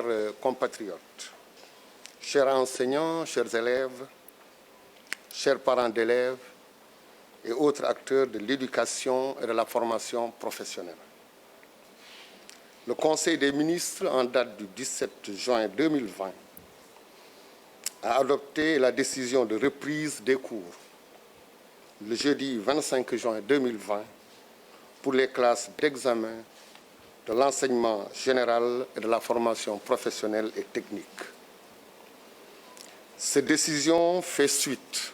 chers compatriotes, chers enseignants, chers élèves, chers parents d'élèves et autres acteurs de l'éducation et de la formation professionnelle. Le Conseil des ministres, en date du 17 juin 2020, a adopté la décision de reprise des cours le jeudi 25 juin 2020 pour les classes d'examen de l'enseignement général et de la formation professionnelle et technique. Cette décision fait suite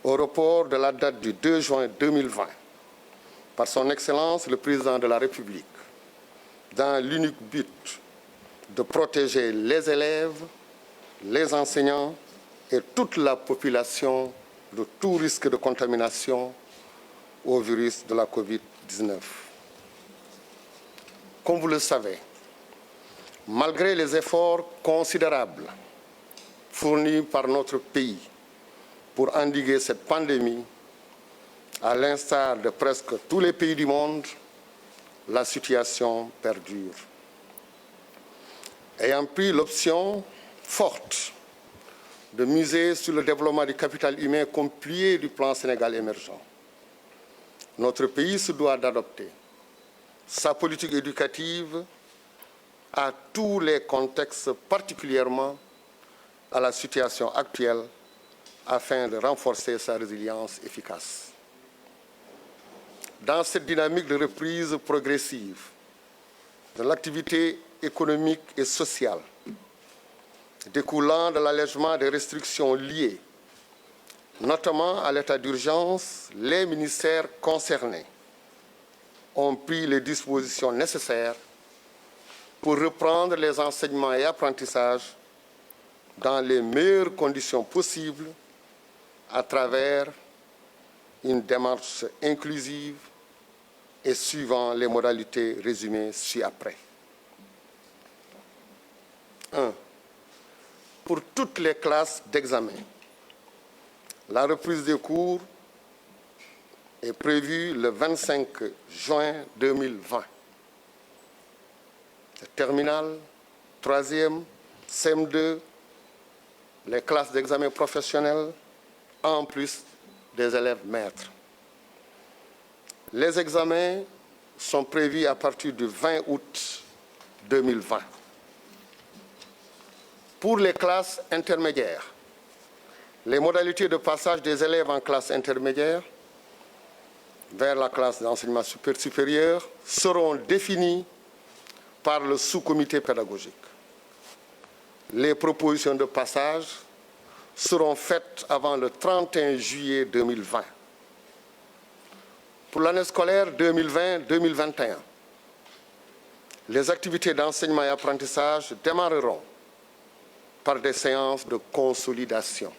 au report de la date du 2 juin 2020 par son Excellence le Président de la République dans l'unique but de protéger les élèves, les enseignants et toute la population de tout risque de contamination au virus de la COVID-19. Comme vous le savez, malgré les efforts considérables fournis par notre pays pour endiguer cette pandémie, à l'instar de presque tous les pays du monde, la situation perdure. Ayant pris l'option forte de miser sur le développement du capital humain comme pilier du plan Sénégal émergent, notre pays se doit d'adopter sa politique éducative à tous les contextes, particulièrement à la situation actuelle, afin de renforcer sa résilience efficace. Dans cette dynamique de reprise progressive de l'activité économique et sociale, découlant de l'allègement des restrictions liées, notamment à l'état d'urgence, les ministères concernés ont pris les dispositions nécessaires pour reprendre les enseignements et apprentissages dans les meilleures conditions possibles à travers une démarche inclusive et suivant les modalités résumées ci-après. 1. Pour toutes les classes d'examen, la reprise des cours est prévue le 25 juin 2020. Terminale, 3e, CM2, les classes d'examen professionnels, en plus des élèves maîtres. Les examens sont prévus à partir du 20 août 2020. Pour les classes intermédiaires, les modalités de passage des élèves en classe intermédiaire vers la classe d'enseignement supérieur seront définies par le sous-comité pédagogique. Les propositions de passage seront faites avant le 31 juillet 2020. Pour l'année scolaire 2020-2021, les activités d'enseignement et apprentissage démarreront par des séances de consolidation.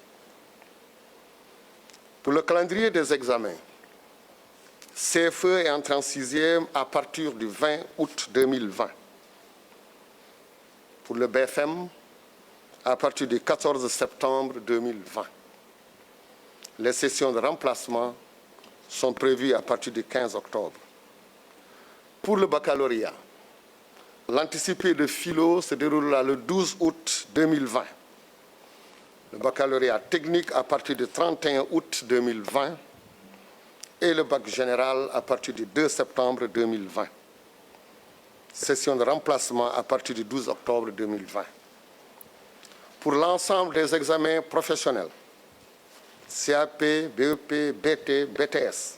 Pour le calendrier des examens, CFE est entré en 6e à partir du 20 août 2020. Pour le BFM, à partir du 14 septembre 2020. Les sessions de remplacement sont prévues à partir du 15 octobre. Pour le baccalauréat, l'anticipé de philo se déroulera le 12 août 2020. Le baccalauréat technique à partir du 31 août 2020 et le bac général à partir du 2 septembre 2020. Session de remplacement à partir du 12 octobre 2020. Pour l'ensemble des examens professionnels, CAP, BEP, BT, BTS,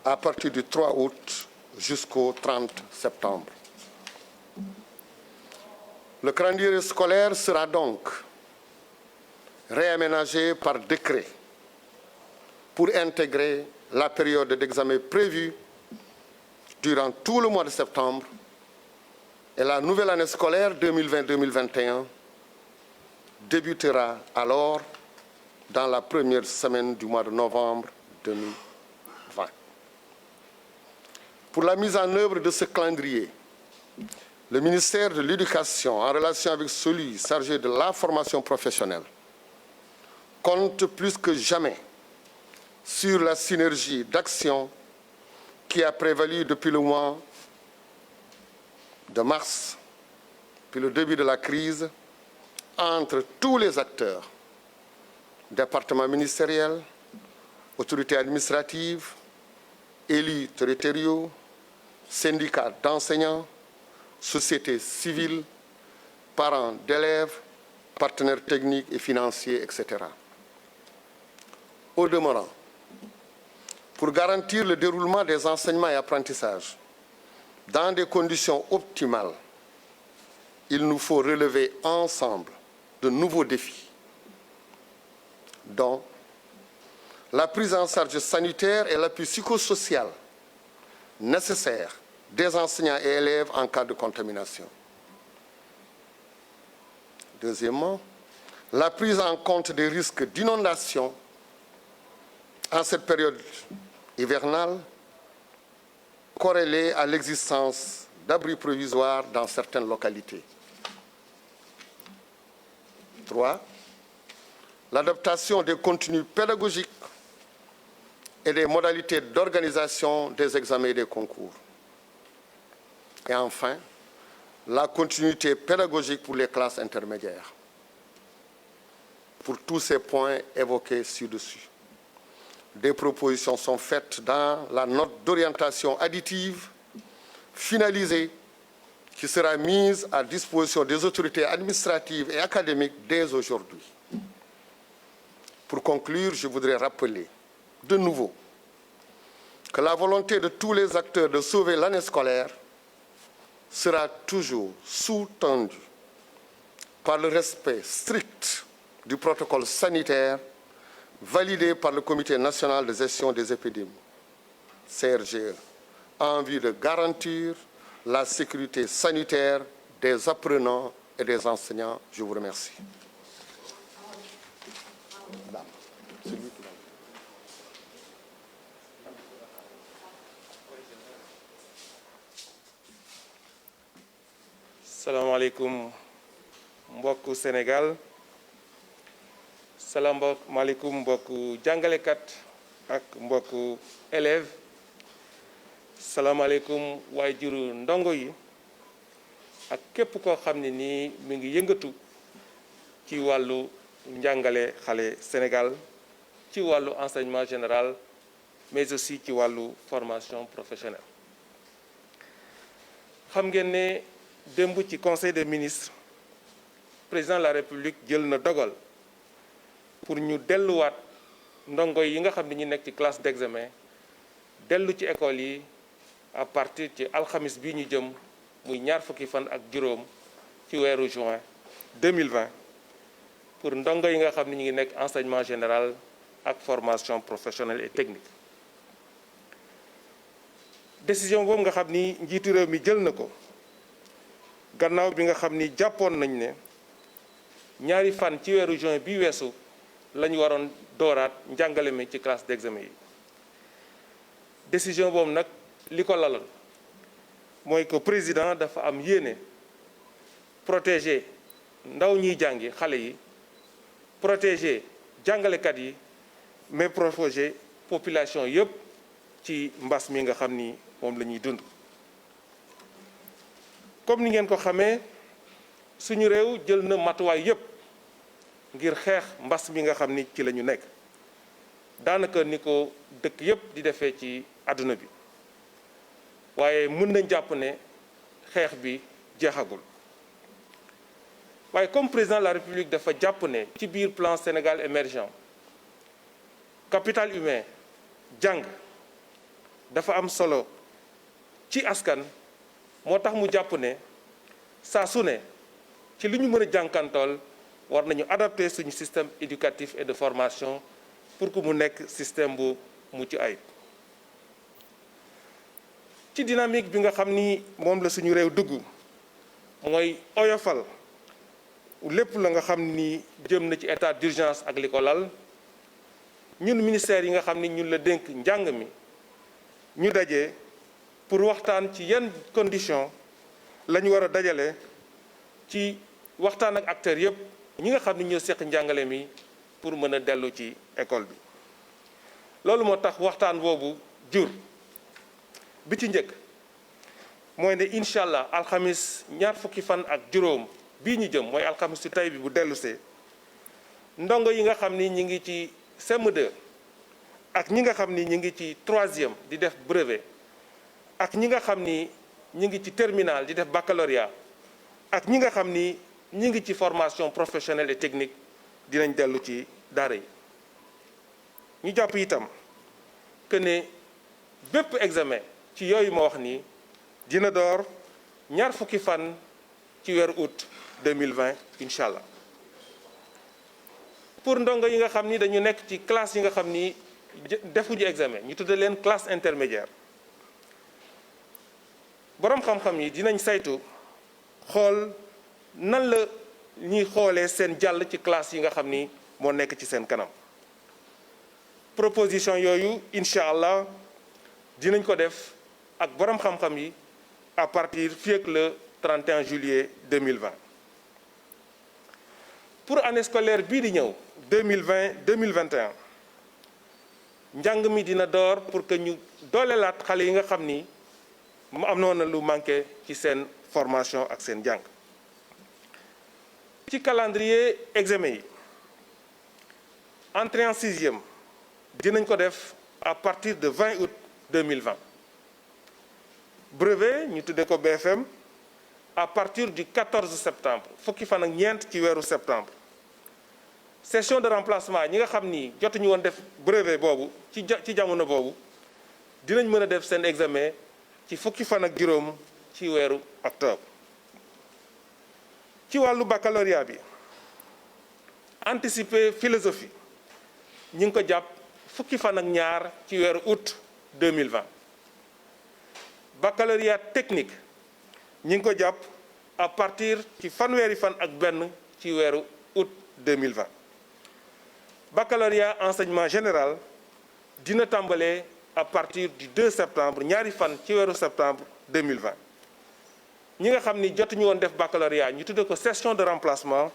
à partir du 3 août jusqu'au 30 septembre. Le calendrier scolaire sera donc réaménagé par décret pour intégrer la période d'examen prévue durant tout le mois de septembre et la nouvelle année scolaire 2020-2021 débutera alors dans la première semaine du mois de novembre 2020. Pour la mise en œuvre de ce calendrier, le ministère de l'Éducation, en relation avec celui chargé de la formation professionnelle, compte plus que jamais sur la synergie d'action qui a prévalu depuis le mois de mars, depuis le début de la crise, entre tous les acteurs, départements ministériels, autorités administratives, élus territoriaux, syndicats d'enseignants, sociétés civiles, parents d'élèves, partenaires techniques et financiers, etc. Au demeurant, pour garantir le déroulement des enseignements et apprentissages dans des conditions optimales, il nous faut relever ensemble de nouveaux défis, dont la prise en charge sanitaire et l'appui psychosocial nécessaire des enseignants et élèves en cas de contamination. Deuxièmement, la prise en compte des risques d'inondation en cette période hivernale, corrélée à l'existence d'abris provisoires dans certaines localités. 3. L'adaptation des contenus pédagogiques et des modalités d'organisation des examens et des concours. Et enfin, la continuité pédagogique pour les classes intermédiaires. Pour tous ces points évoqués ci-dessus, des propositions sont faites dans la note d'orientation additive finalisée qui sera mise à disposition des autorités administratives et académiques dès aujourd'hui. Pour conclure, je voudrais rappeler de nouveau que la volonté de tous les acteurs de sauver l'année scolaire sera toujours sous-tendue par le respect strict du protocole sanitaire validé par le Comité national de gestion des épidémies, CRGE, en vue de garantir la sécurité sanitaire des apprenants et des enseignants. Je vous remercie. salaamaaleykum mbokku Sénégal salaamaaleykum mbokku jàngalekat ak mbokku élèves salaamaaleykum waajuru ndongo yi ak képp koo xam ne nii mi ngi yëngatu ci wàllu njàngale xale Sénégal ci wàllu enseignement général mais aussi ci wàllu formation professionnelle. xam ngeen ne démb ci conseil des ministres président de la république jël na dogal pour ñu delluwaat ndongo yi nga xam ne ñu nekk ci classe d'examen dellu ci école yi à partir ci alxamis bi ñu jëm muy ñaar fukki fan ak juróom ci weeru juin 2020 pour ndongo yi nga xam ne ñu ngi nekk enseignement général ak formation professionnelle et technique. décision boobu nga xam ni njiitu réew mi jël na ko gannaaw bi nga xam ni jàppoon nañ ne ñaari fan ci weeru juin bi weesu la ñu waroon dooraat njàngale mi ci classe d'examen yi. décision boobu nag li ko laloon mooy que président dafa am yéene protéger ndaw ñiy jàngi xale yi protéger jàngalekat yi mais protéger population yépp ci mbas mi nga xam ni moom la ñuy dund. comme ni ngeen ko xamee suñu réew jël na matuwaay yépp ngir xeex mbas mi nga xam ni ci la ñu nekk daanaka ni ko dëkk yépp di defee ci àdduna bi waaye mën nañ jàpp ne xeex bi jeexagul. waaye comme président de la République dafa jàpp ne ci biir plan Sénégal émergent capital humain jàng dafa am solo ci askan moo tax mu jàpp ne saa su ne ci li ñu mën a jànkantool war nañu adapter suñu système éducatif et de formation pour que mu nekk système bu mucc ayib. ci dynamique bi nga xam ni moom la suñu réew dugg mooy oyofal lépp la nga xam ni jëm na ci état d'urgence ak li ko lal ñun ministère yi nga xam ni ñun la dénk njàng mi ñu daje pour waxtaan ci yan conditions la ñu war a dajale ci waxtaan ak acteurs yépp ñi nga xam ni ñoo seq njàngale mi pour mën a dellu ci école bi. loolu moo tax waxtaan boobu jur bi ci njëkk mooy ne incha allah alxamis ñaar fukki fan ak juróom bii ñu jëm mooy alxamis ci tey bi bu dellusee ndongo yi nga xam ni ñi ngi ci CM2 ak ñi nga xam ni ñi ngi ci 3e di def brevet ak ñi nga xam ni ñi ngi ci terminal di def baccalauréat ak ñi nga xam ni ñi ngi ci formation professionnelle et technique dinañ dellu ci daara yi ñu jàpp itam que ne bépp examen ci yooyu ma wax nii dina door ñaar fukki fan ci weeru août 2020 incha allah pour ndongo yi nga xam ni dañu nekk ci classe yi nga xam ni defuñu examen ñu tudde leen classe intermédiaire boroom xam-xam yi dinañ saytu xool nan la ñuy xoolee seen jàll ci classe yi nga xam ni moo nekk ci seen kanam proposition yooyu incha allah dinañ ko def ak boroom xam-xam yi à partir fii ak le 31 juillet 2020 pour année scolaire bii di ñëw 2020-2021 njàng mi dina door pour que ñu doolelaat xale yi nga xam ni mu am noonu lu manqué ci seen formation ak seen jàng ci calendrier examen yi entrée en 6e dinañ ko def à partir de 20 août 2020 brevet ñu tuddee ko BFM à partir du 14 septembre fukki fan ak ñeent ci weeru septembre session de remplacement ñi nga xam ni jotuñu woon def brevet boobu ci jamono boobu dinañ mën a def seen examen ci fukki fan ak juróom ci weeru octobre ci wàllu baccalauréat bi anticiper philosophie ñi ngi ko jàpp fukki fan ak ñaar ci weeru août 2020 baccalauréat technique ñi ngi ko jàpp à partir ci fanweeri fan ak benn ci weeru août 2020 baccalauréat enseignement général dina tàmbalee à partir du 2 septembre ñaari fan ci weeru septembre 2020 ñi nga xam ni jotuñu woon def baccalauréat ñu tudde ko session de remplacement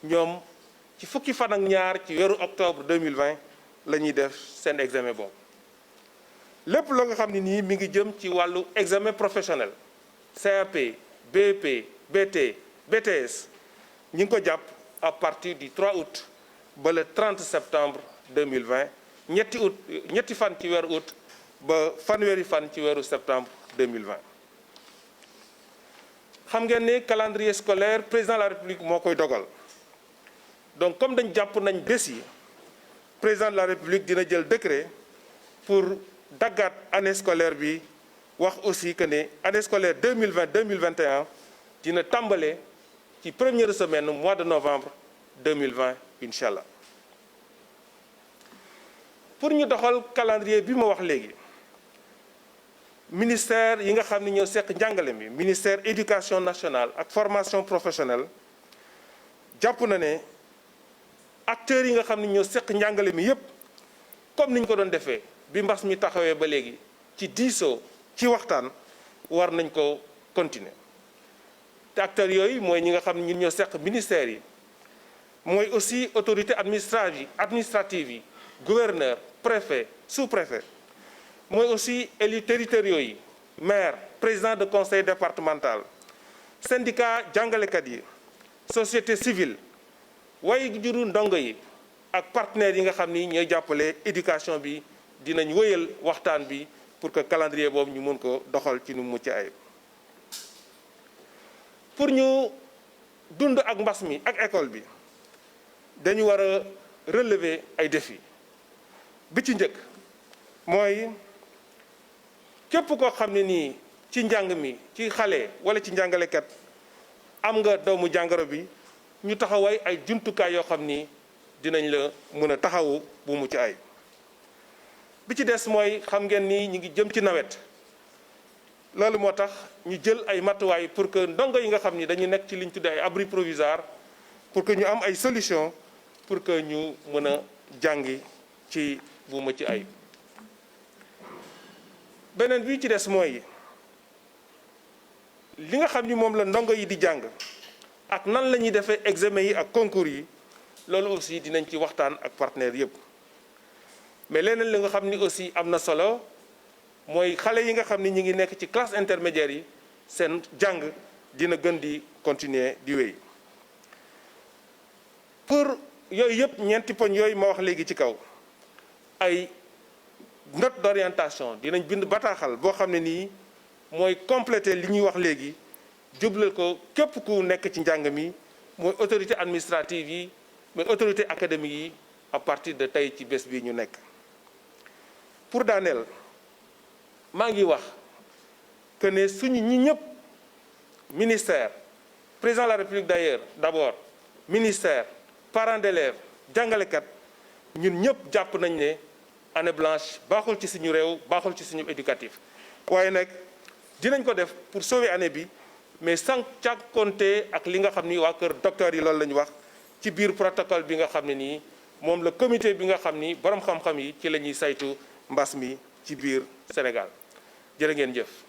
ñoom ci fukki fan ak ñaar ci weeru octobre 2020 la ñuy def seen examen boobu lépp loo nga xam ne nii mi ngi jëm ci wàllu examen professionnel CAP BEP BT BTS ñi ngi ko jàpp à partir du 3 août ba le 30 septembre 2020 ñetti fan ci weeru août ba fanweeri fan ci weeru septembre 2020 xam ngeen ne calendrier scolaire président de la république moo koy dogal donc comme dañ jàpp nañ bés yi président de la république dina jël décret pour daggaat année scolaire bi wax aussi que ne année scolaire 2020-2021 dina tàmbale ci première semaine mois de novembre 2020 incha allah pour ñu doxal calendrier bi ma wax léegi ministère yi nga xam ne ñoo seq njàngale mi ministère éducation nationale ak formation professionnelle jàpp na ne acteurs yi nga xam ne ñoo seq njàngale mi yépp comme ni ñu ko doon defee bi mbas mi taxawee ba léegi ci diisoo ci waxtaan war nañ ko continuer te acteurs yooyu mooy ñi nga xam ne ñun ñoo seq ministères yi mooy aussi autorité administrative yi gouverneur préfet sous-préfet mooy aussi élus territoriaux yi maire président de conseil départemental syndicat jàngalekat yi société civile way juru ndongo yi ak partenaires yi nga xam ni ñooy jàppale éducation bi dinañ wéyal waxtaan bi pour que calendrier boobu ñu mën ko doxal ci nu mucc ayib pour ñu dund ak mbas mi ak école bi dañu war a relever ay défis bi ci njëkk mooy képp koo xam ne nii ci njàng mi ci xale wala ci njàngalekat am nga doomu jàngoro bi ñu taxaway ay jumtukaay yoo xam ni dinañ la mën a taxawu bu mucc ay bi ci des mooy xam ngeen ni ñu ngi jëm ci nawet loolu moo tax ñu jël ay matuwaay pour que ndongo yi nga xam ni dañu nekk ci liñ tuddee ay abri provisoire pour que ñu am ay solution pour que ñu mën a jàngi ci bu mucc ay beneen bi ci des mooy li nga xam ni moom la ndongo yi di jàng ak nan la ñuy defee examen yi ak concours yi loolu aussi dinañ ci waxtaan ak partenaires yëpp mais leneen li nga xam ni aussi am na solo mooy xale yi nga xam ni ñu ngi nekk ci classe intermédiaire yi seen jàng dina gën di continuer di wéy. pour yooyu yëpp ñeenti poñ yooyu ma wax léegi ci kaw ay note d'orientation dinañ bind bataaxal boo xam ne nii mooy compléter li ñuy wax léegi jublal ko képp ku nekk ci njàng mi mooy autorité administrative yi mooy autorité académique yi à partir de tey ci bés bi ñu nekk. pour daaneel maa ngi wax que ne suñu ñi ñëpp ministère président de la République d'ailleurs d'abord ministère parents d'élèves jàngalekat ñun ñëpp jàpp nañ ne année blanche baaxul ci suñu réew baaxul ci suñu éducatif waaye nag dinañ ko def pour sauver année bi mais sans càkkonte ak li nga xam ni waa kër docteur yi loolu la ñu wax ci biir protocole bi nga xam ne nii moom la comité bi nga xam ni borom xam-xam yi ci la ñuy saytu mbas mi ci biir Sénégal jërë ngeen jëf.